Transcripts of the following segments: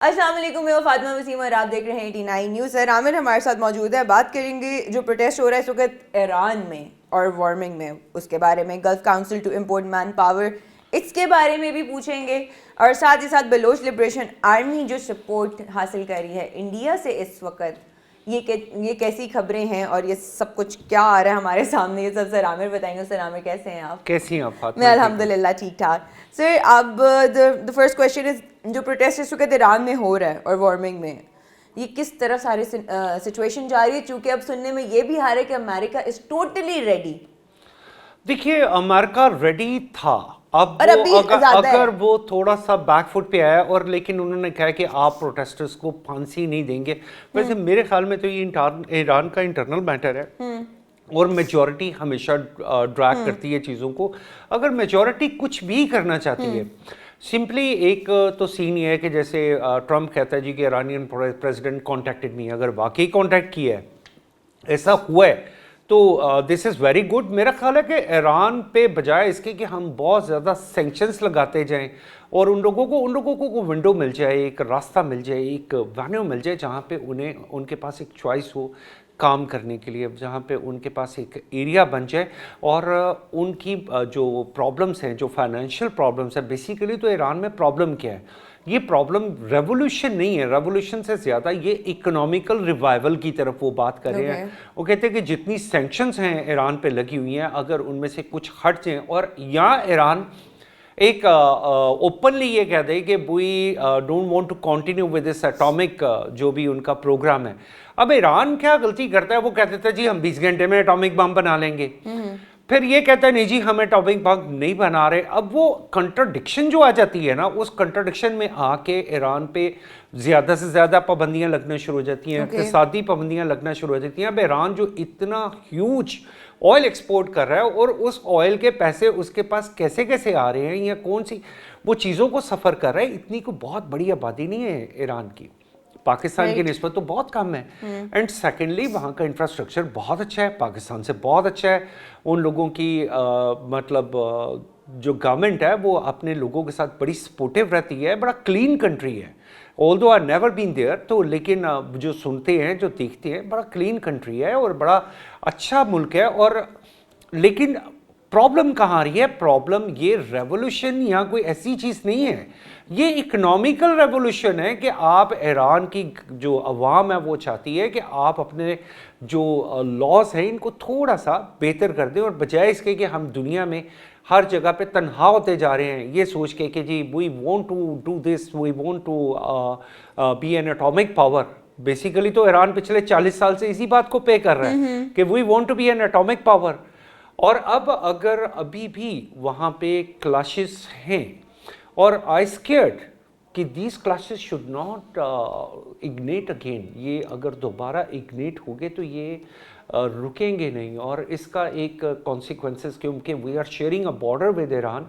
अस्सलाम वालेकुम, मैं फातिमा वसीम और आप देख रहे हैं 89 न्यूज़। सर आमिर हमारे साथ मौजूद है। बात करेंगे जो प्रोटेस्ट हो रहा है इस वक्त ईरान में और वार्मिंग में, उसके बारे में। Gulf council to import manpower, इसके बारे में भी पूछेंगे। और साथ ही साथ बलोच लिबरेशन आर्मी जो सपोर्ट हासिल कर रही है इंडिया से इस वक्त, ये कैसी खबरें हैं और ये सब कुछ क्या आ रहा है हमारे सामने, ये सब सर आमिर बताएंगे। सर आमिर, कैसे हैं आप? कैसी हैं आप फातिमा? मैं अल्हम्दुलिल्लाह ठीक ठाक। सर अब द फर्स्ट क्वेश्चन इज, जो प्रोटेस्ट इस वक्त ईरान में हो रहा है और वार्मिंग में, ये किस तरह सारी सिचुएशन जा रही है? चूँकि अब सुनने में ये भी आ रहा है कि अमेरिका इज टोटली रेडी। देखिए, अमेरिका रेडी था। अब और वो अभी अगर वो थोड़ा सा बैकफुट पे आया, और लेकिन उन्होंने कहा कि आप प्रोटेस्टर्स को फांसी नहीं देंगे। वैसे मेरे ख्याल में तो ये ईरान का इंटरनल मैटर है और मेजॉरिटी हमेशा ड्रैग करती है चीज़ों को। अगर मेजॉरिटी कुछ भी करना चाहती है, सिंपली एक तो सीन ये है कि जैसे ट्रम्प कहता है जी कि ईरानियन प्रेसिडेंट कॉन्टेक्टेड नहीं। अगर वाकई कॉन्टेक्ट किया है, ऐसा हुआ है, तो दिस इज़ वेरी गुड। मेरा ख्याल है कि ईरान पे बजाय इसके कि हम बहुत ज़्यादा सेंक्शंस लगाते जाएं और उन लोगों को विंडो मिल जाए, एक रास्ता मिल जाए, एक वेन्यू मिल जाए जहाँ पे उनके पास एक चॉइस हो काम करने के लिए, जहाँ पे उनके पास एक एरिया बन जाए। और उनकी जो प्रॉब्लम्स हैं, जो फाइनेंशियल प्रॉब्लम्स हैं, बेसिकली तो ईरान में प्रॉब्लम क्या है? ये प्रॉब्लम रेवोल्यूशन नहीं है, रेवोल्यूशन से ज़्यादा ये इकोनॉमिकल रिवाइवल की तरफ वो बात कर रहे हैं। वो कहते हैं कि जितनी सैंक्शंस हैं ईरान पे लगी हुई हैं, अगर उनमें से कुछ हट जाएं और यहाँ ईरान एक ओपनली ये कह दे कि we don't want to continue with this atomic जो भी उनका प्रोग्राम है। अब ईरान क्या गलती करता है? वो कहते थे जी हम 20 घंटे में एटॉमिक बम बना लेंगे, फिर ये कहता है नहीं जी हम एटॉमिक बम नहीं बना रहे। अब वो कंट्राडिक्शन जो आ जाती है ना, उस कंट्राडिक्शन में आके ईरान पे ज़्यादा से ज़्यादा पाबंदियां लगना शुरू हो जाती हैं, इक़्तिसादी पाबंदियां लगना शुरू हो जाती हैं। अब ईरान जो इतना ह्यूज ऑयल एक्सपोर्ट कर रहा है और उस ऑयल के पैसे उसके पास कैसे कैसे आ रहे हैं या कौन सी वो चीज़ों को सफ़र कर रहा है, इतनी को बहुत बड़ी आबादी नहीं है ईरान की, पाकिस्तान की निस्बत तो बहुत कम है। एंड सेकेंडली वहाँ का इंफ्रास्ट्रक्चर बहुत अच्छा है, पाकिस्तान से बहुत अच्छा है। उन लोगों की जो गवर्नमेंट है वो अपने लोगों के साथ बड़ी सपोर्टिव रहती है, बड़ा क्लीन कंट्री है। Although I never been there, तो लेकिन जो सुनते हैं, जो देखते हैं, बड़ा क्लीन कंट्री है और बड़ा अच्छा मुल्क है। और लेकिन प्रॉब्लम कहाँ आ रही है? प्रॉब्लम ये रेवोल्यूशन या कोई ऐसी चीज़ नहीं है, ये इकोनॉमिकल रेवोल्यूशन है कि आप ईरान की जो अवाम है वो चाहती है कि आप अपने जो लॉज हैं इनको थोड़ा सा बेहतर कर दें, और बजाय इसके कि हम दुनिया में हर जगह पे तन्हा होते जा रहे हैं ये सोच के कि जी we want to do this, we want to be an atomic power. Basically तो ईरान पिछले 40 साल से इसी बात को पे कर रहा है कि we want to be an atomic power. और अब अगर अभी भी वहाँ पे क्लैशेस हैं, और आई स्केयर्ड कि these clashes should not ignite again. ये अगर दोबारा इग्नेट हो गए तो ये रुकेंगे नहीं, और इसका एक कॉन्सिक्वेंसेस, क्योंकि we are sharing a border with Iran.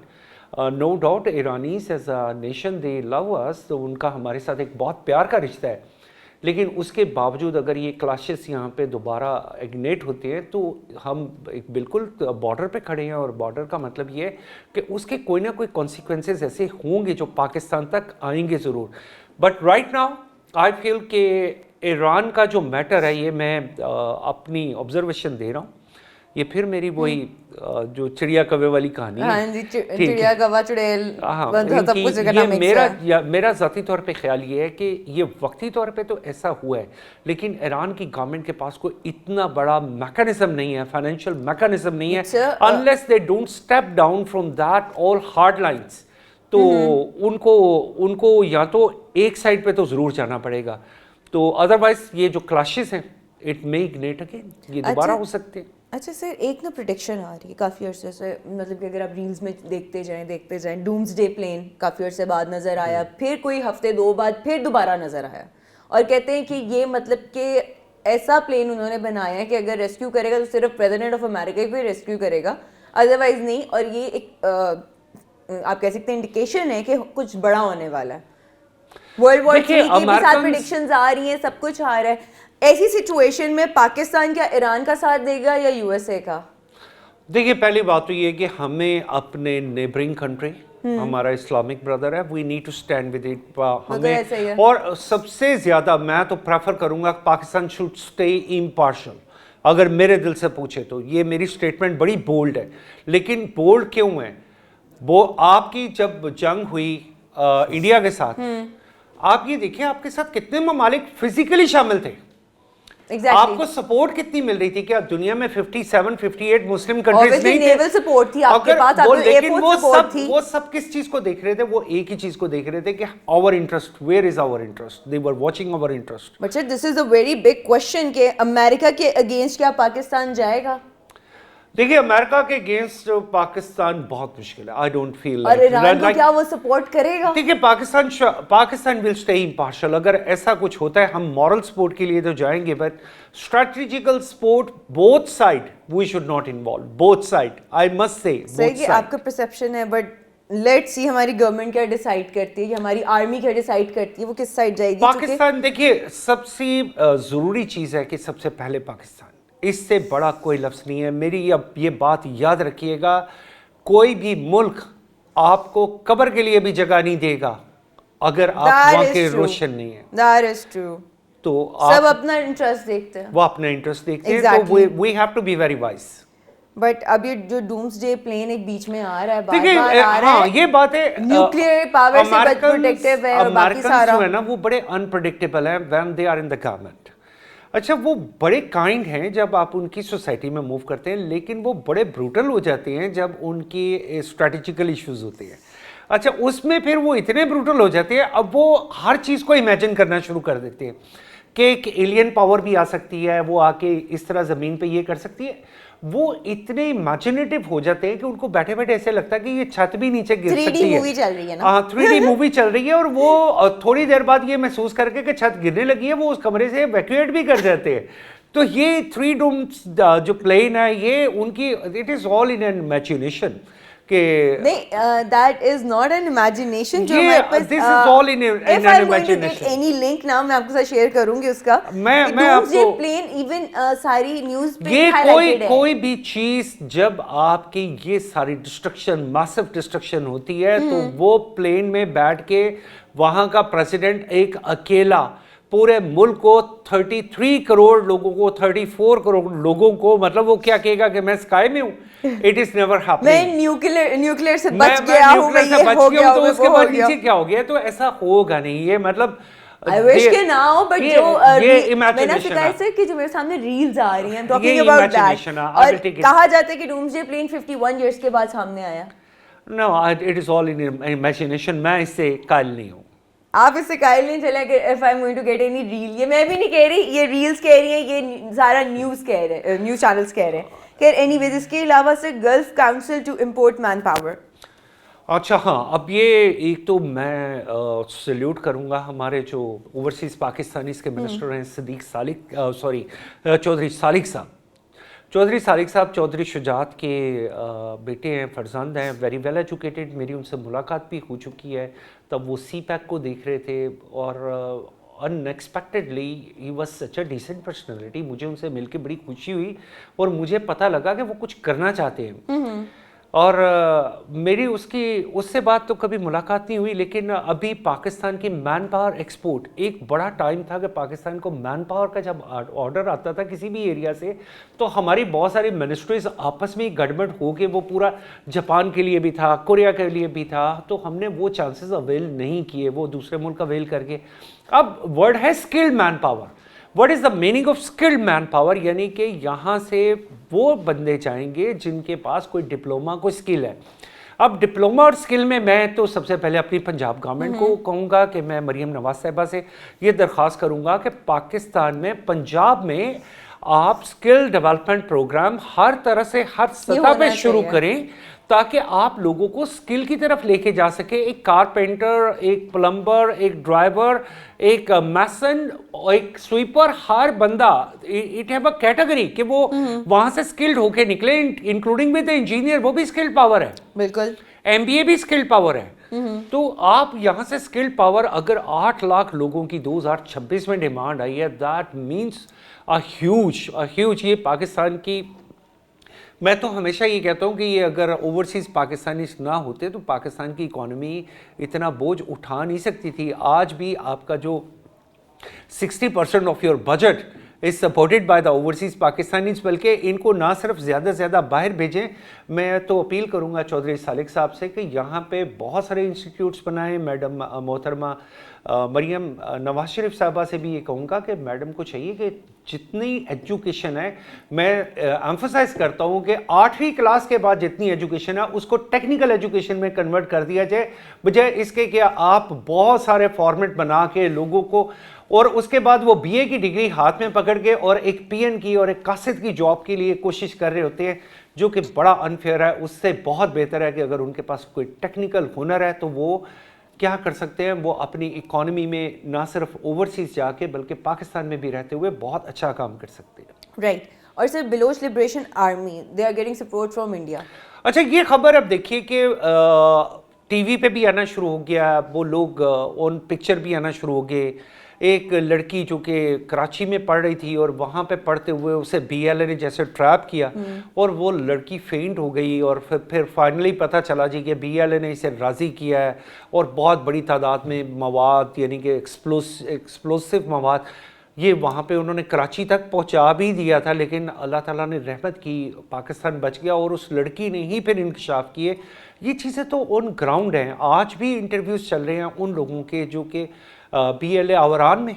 No doubt Iranians as a nation they love us, तो उनका हमारे साथ एक बहुत प्यार का रिश्ता है। लेकिन उसके बावजूद अगर ये क्लैशेस यहाँ पे दोबारा इग्नेट होते हैं तो हम एक बिल्कुल बॉर्डर पे खड़े हैं, और बॉर्डर का मतलब ये है कि उसके कोई ना कोई कॉन्सिक्वेंसेस ऐसे होंगे जो पाकिस्तान तक आएंगे ज़रूर। But right now I feel कि ईरान का जो मैटर है, ये मैं अपनी ऑब्जर्वेशन दे रहा हूँ। ये फिर मेरी वही जो चिड़िया कौवे वाली कहानी हाँ है, जी, चिड़िया कौवा चुड़ैल, सब कुछ ये मेरा ज़ाती तौर पे ख्याल ये है कि ये वक्ती तौर पे तो ऐसा हुआ है, लेकिन ईरान की गवर्नमेंट के पास कोई इतना बड़ा मैकेनिज्म नहीं है, फाइनेंशियल मैकेनिज्म नहीं है, unless they don't step down from that all hard lines. तो उनको या तो एक साइड पे तो ज़रूर जाना पड़ेगा, तो अदरवाइज ये जो क्लैशेस हैं इट मे इग्नेट अगेन, ये दोबारा हो सकते हैं। अच्छा सर, एक ना प्रोडिक्शन आ रही है काफ़ी अर्से से, मतलब कि अगर आप रील्स में देखते जाएं डूम्सडे प्लेन काफ़ी अर्से बाद नज़र आया, फिर कोई हफ्ते दो बाद फिर दोबारा नज़र आया, और कहते हैं कि ये मतलब कि ऐसा प्लेन उन्होंने बनाया है कि अगर रेस्क्यू करेगा तो सिर्फ प्रेसिडेंट ऑफ अमेरिका को ही रेस्क्यू करेगा, अदरवाइज नहीं। और ये एक आप कह सकते हैं इंडिकेशन है कि कुछ बड़ा होने वाला है। वर्ल्ड वॉर 3 की भी साथ प्रेडिक्शंस आ रही हैं, सब कुछ आ रहा है। ऐसी सिचुएशन में पाकिस्तान क्या ईरान का साथ देगा या यूएसए का? देखिए, पहली बात तो ये है कि हमें अपने नेबरिंग कंट्री हमारा इस्लामिक ब्रदर है, we need to stand with it. ऐसा ही है। हमें और सबसे ज़्यादा मैं तो प्रेफर करूंगा पाकिस्तान शुड स्टे इम्पार्शल। अगर मेरे दिल से पूछे तो ये मेरी स्टेटमेंट बड़ी बोल्ड है, लेकिन बोल्ड क्यों है? वो आपकी जब जंग हुई इंडिया के साथ, आप ये देखिए आपके साथ कितने ममालिक फिजिकली शामिल थे। Exactly. आपको सपोर्ट कितनी मिल रही थी? क्या दुनिया में 57 58 मुस्लिम कंट्रीज नहीं थे? नेवल सपोर्ट थी आपके पास, आपको लेकिन एयरफोर्स सपोर्ट थी। वो सब किस चीज को देख रहे थे? वो एक ही चीज को देख रहे थे कि our interest, where is our interest, they were watching our interest. But sir this is a very big question कि अमेरिका के अगेंस्ट क्या पाकिस्तान जाएगा? देखिए अमेरिका के अगेंस्ट पाकिस्तान बहुत मुश्किल है। आई डोंट फील और ईरान को क्या वो सपोर्ट करेगा? देखिए पाकिस्तान विल स्टे इम्पार्शल। अगर ऐसा कुछ होता है, हम मॉरल सपोर्ट के लिए तो जाएंगे, but strategical support both side we should not involve, both side I must say. सही कि आपका परसेप्शन है, बट लेट्स सी हमारी गवर्नमेंट क्या डिसाइड करती है, कि हमारी आर्मी क्या डिसाइड करती है, वो किस साइड जाएगी। पाकिस्तान देखिए सबसे जरूरी चीज है कि सबसे पहले पाकिस्तान, इससे बड़ा कोई लफ्ज़ नहीं है। मेरी अब ये बात याद रखिएगा, कोई भी मुल्क आपको कब्र के लिए भी जगह नहीं देगा अगर आप वहाँ के रोशन नहीं है। That is true. तो सब अपना इंटरेस्ट देखते हैं, वो अपना इंटरेस्ट देखते हैं। तो we have to be very wise. But अब ये जो डूम्सडे प्लेन एक बीच में आ रहा है, देखिए हाँ ये बात है, न्यूक्लियर पावर से प्रोटेक्टिव है और बाकी सारा जो है ना वो बड़े अनप्रेडिक्टेबल है when they are in the government. अच्छा वो बड़े काइंड हैं जब आप उनकी सोसाइटी में मूव करते हैं, लेकिन वो बड़े ब्रूटल हो जाते हैं जब उनकी स्ट्रेटेजिकल इश्यूज होते हैं। अच्छा उसमें फिर वो इतने ब्रूटल हो जाते हैं, अब वो हर चीज़ को इमेजिन करना शुरू कर देते हैं कि एक एलियन पावर भी आ सकती है, वो आके इस तरह ज़मीन पे ये कर सकती है। वो इतने इमेजिनेटिव हो जाते हैं कि उनको बैठे बैठे ऐसे लगता है कि ये छत भी नीचे गिर सकती है। 3D मूवी चल रही है ना? हाँ 3D मूवी चल रही है, और वो थोड़ी देर बाद ये महसूस करके कि छत गिरने लगी है, वो उस कमरे से इवैक्यूएट भी कर जाते हैं। तो ये 3 डूम्स जो प्लेन है ये उनकी, it is all in an imagination के नहीं, that is not an imagination जो ये हमारे पास, this is all in an if I'm going to imagination. get any link now मैं आपके साथ शेयर करूंगी उसका। मैं आपको प्लेन इवन सारी न्यूज़ पे ये highlighted है। कोई भी चीज जब आपकी ये सारी डिस्ट्रक्शन, मैसिव डिस्ट्रक्शन होती है, तो वो प्लेन में बैठ के वहां का प्रेसिडेंट एक अकेला पूरे मुल्क को 33 करोड़ लोगों को, 34 करोड़ लोगों को, मतलब वो क्या कहेगा कि मैं स्काई में हूँ? It is never happening. मैं न्यूक्लियर से बच गया हूँ, मैं ये हो गया हूँ, तो उसके बाद नीचे क्या हो गया? तो ऐसा होगा नहीं, ये मतलब I wish के ना हो, but जो मैंने शिकायत से कि जो मेरे सामने रील्स आ रही हैं talking about that, और कहा जाता है कि डूम्सडे प्लेन 51 इयर्स के बाद सामने आया। No, it is all in imagination. मैं इससे कायल नहीं हूँ। आप इससे कायल नहीं चले कि if I'm going to get any reel, ये मैं भी नहीं कह रही, ये रील्स कह रही हैं, ये सारा न्यूज़ कह रहे, न्यूज़ चैनल्स कह रहे हैं। खैर एनीवेज, इसके अलावा से gulf council to import manpower. अच्छा हाँ, अब ये एक तो मैं सल्यूट करूंगा हमारे जो ओवरसीज पाकिस्तानी के मिनिस्टर हैं सदीक सालिक, सॉरी चौधरी सालिक साहब। चौधरी सालिक साहब चौधरी शुजात के बेटे हैं, फर्जंद हैं, वेरी वेल एजुकेटेड। मेरी उनसे मुलाकात भी हो चुकी है, तब वो CPAC को देख रहे थे और अनएक्सपेक्टेडली ही was such a decent personality. मुझे उनसे मिलके बड़ी खुशी हुई और मुझे पता लगा कि वो कुछ करना चाहते हैं। और मेरी उससे बात तो कभी मुलाकात नहीं हुई, लेकिन अभी पाकिस्तान की मैन पावर एक्सपोर्ट, एक बड़ा टाइम था कि पाकिस्तान को मैन पावर का जब ऑर्डर आता था किसी भी एरिया से, तो हमारी बहुत सारी मिनिस्ट्रीज आपस में गड़बड़ हो के, वो पूरा जापान के लिए भी था, कोरिया के लिए भी था, तो हमने वो चांसेस अवेल नहीं किए, वो दूसरे मुल्क अवेल करके। अब वर्ड है skilled man power. What is the meaning of skilled man power? यानी कि यहाँ से वो बंदे जाएंगे जिनके पास कोई डिप्लोमा, कोई स्किल है। अब डिप्लोमा और स्किल में मैं तो सबसे पहले अपनी पंजाब गवर्नमेंट को कहूँगा कि मैं मरीम नवाज साहिबा से ये दरख्वास्त करूँगा कि पाकिस्तान में, पंजाब में आप स्किल डेवलपमेंट प्रोग्राम हर तरह से हर सतह पे शुरू करें, ताकि आप लोगों को स्किल की तरफ लेके जा सके। एक कारपेंटर, एक प्लम्बर, एक ड्राइवर, एक मैसन, एक स्वीपर, हर बंदा इट हैव अ कैटेगरी कि वो वहां से स्किल्ड होके निकले, इंक्लूडिंग विद द इंजीनियर, वो भी स्किल्ड पावर है। बिल्कुल, MBA भी स्किल्ड पावर है। तो आप यहाँ से स्किल्ड पावर, अगर 8 लाख लोगों की 2026 में डिमांड आई है, दैट मीन्स अ ह्यूज, ये पाकिस्तान की मैं तो हमेशा ये कहता हूँ कि ये अगर ओवरसीज़ पाकिस्तानीज ना होते तो पाकिस्तान की इकॉनमी इतना बोझ उठा नहीं सकती थी। आज भी आपका जो 60% of your budget is supported by the overseas Pakistanis, बल्कि इनको ना सिर्फ ज़्यादा से ज़्यादा बाहर भेजें। मैं तो अपील करूँगा चौधरी सालिक साहब से कि यहाँ पे बहुत सारे इंस्टीट्यूट्स बनाएं। मैडम मोहतरमा मरियम नवाज शरीफ साहबा से भी ये कहूँगा कि मैडम को चाहिए कि जितनी एजुकेशन है, मैं एम्फोसाइज करता हूँ कि 8वीं क्लास के बाद जितनी एजुकेशन है उसको टेक्निकल एजुकेशन में कन्वर्ट कर दिया जाए, बजाय इसके कि आप बहुत सारे फॉर्मेट बना के लोगों को, और उसके बाद वो बीए की डिग्री हाथ में पकड़ के और एक पीएन की और एक कासिद की जॉब के लिए कोशिश कर रहे होते हैं, जो कि बड़ा अनफेयर है। उससे बहुत बेहतर है कि अगर उनके पास कोई टेक्निकल हुनर है तो वो क्या कर सकते हैं, वो अपनी इकॉनमी में ना सिर्फ ओवरसीज जाके बल्कि पाकिस्तान में भी रहते हुए बहुत अच्छा काम कर सकते हैं। राइट। और sir, Baloch liberation army, they are getting support from India. अच्छा, ये खबर अब देखिए कि टीवी पे भी आना शुरू हो गया, वो लोग ऑन पिक्चर भी आना शुरू हो गए। एक लड़की जो कि कराची में पढ़ रही थी और वहाँ पे पढ़ते हुए उसे बीएलए ने जैसे ट्रैप किया और वो लड़की फेंट हो गई, और फिर फाइनली पता चला जी कि बीएलए ने इसे राज़ी किया है और बहुत बड़ी तादाद में मवाद, यानी कि एक्सप्लोसिव मवाद, ये वहाँ पे उन्होंने कराची तक पहुँचा भी दिया था। लेकिन अल्लाह ताला ने रहमत की, पाकिस्तान बच गया और उस लड़की ने ही फिर इंकशाफ किए। ये चीज़ें तो ऑन ग्राउंड हैं। आज भी इंटरव्यूज़ चल रहे हैं उन लोगों के जो कि बीएलए आवरान में,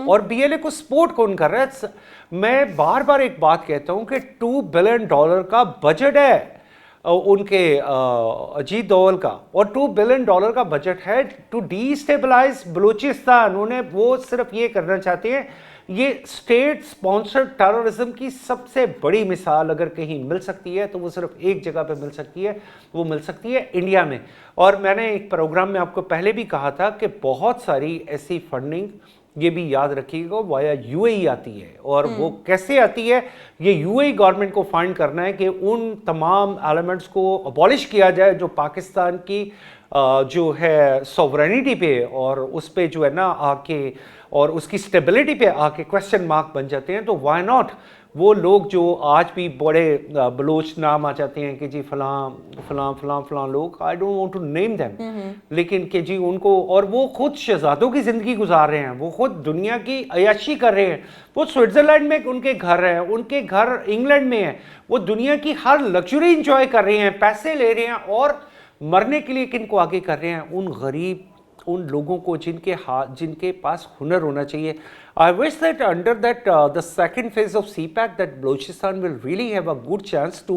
और बीएलए को सपोर्ट कौन कर रहा है। मैं बार बार एक बात कहता हूँ कि $2 बिलियन का बजट है उनके अजीत दोवल का, और $2 बिलियन का बजट है टू डीस्टेबलाइज बलूचिस्तान। उन्हें वो सिर्फ ये करना चाहते हैं। ये स्टेट स्पॉन्सर्ड टेररिज्म की सबसे बड़ी मिसाल अगर कहीं मिल सकती है तो वो सिर्फ एक जगह पे मिल सकती है, वो मिल सकती है इंडिया में। और मैंने एक प्रोग्राम में आपको पहले भी कहा था कि बहुत सारी ऐसी फंडिंग, ये भी याद रखिएगा, वाया यूएई आती है। और वो कैसे आती है, ये यूएई गवर्नमेंट को फाइंड करना है कि उन तमाम एलिमेंट्स को अबॉलिश किया जाए जो पाकिस्तान की जो है सॉवरेनिटी पे और उस पे जो है ना आके और उसकी स्टेबिलिटी पे आके क्वेश्चन मार्क बन जाते हैं। तो वाई नॉट वो लोग जो आज भी बड़े बलोच नाम आ जाते हैं कि जी फलां फलां फलां फलां लोग, I don't want to name them, लेकिन कि जी उनको, और वो खुद शहजादों की ज़िंदगी गुजार रहे हैं, वो खुद दुनिया की अयाशी कर रहे हैं। वो स्विट्ज़रलैंड में उनके घर हैं, उनके घर इंग्लैंड में हैं, वो दुनिया की हर लग्जरी इंजॉय कर रहे हैं, पैसे ले रहे हैं, और मरने के लिए किन को आगे कर रहे हैं, उन गरीब, उन लोगों को जिनके पास हुनर होना चाहिए। I wish that under that the second phase of CPAC that Balochistan will really have a good chance to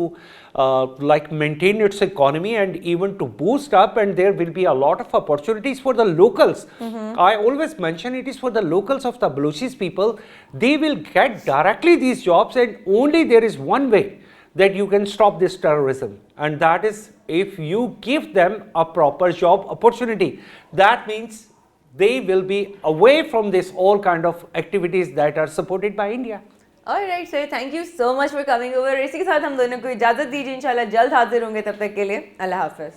like maintain its economy and even to boost up, and there will be a lot of opportunities for the locals. I always mention it is for the locals of the Balochis people. They will get directly these jobs, and only there is one way that you can stop this terrorism, and that is if you give them a proper job opportunity. That means they will be away from this all kind of activities that are supported by India. Alright sir, thank you so much for coming over. इसी के साथ हम दोनों को इजाज़त दीजिए, इंशाल्लाह जल्द हाजिर होंगे। तब तक के लिए अल्लाह हाफ़िज़।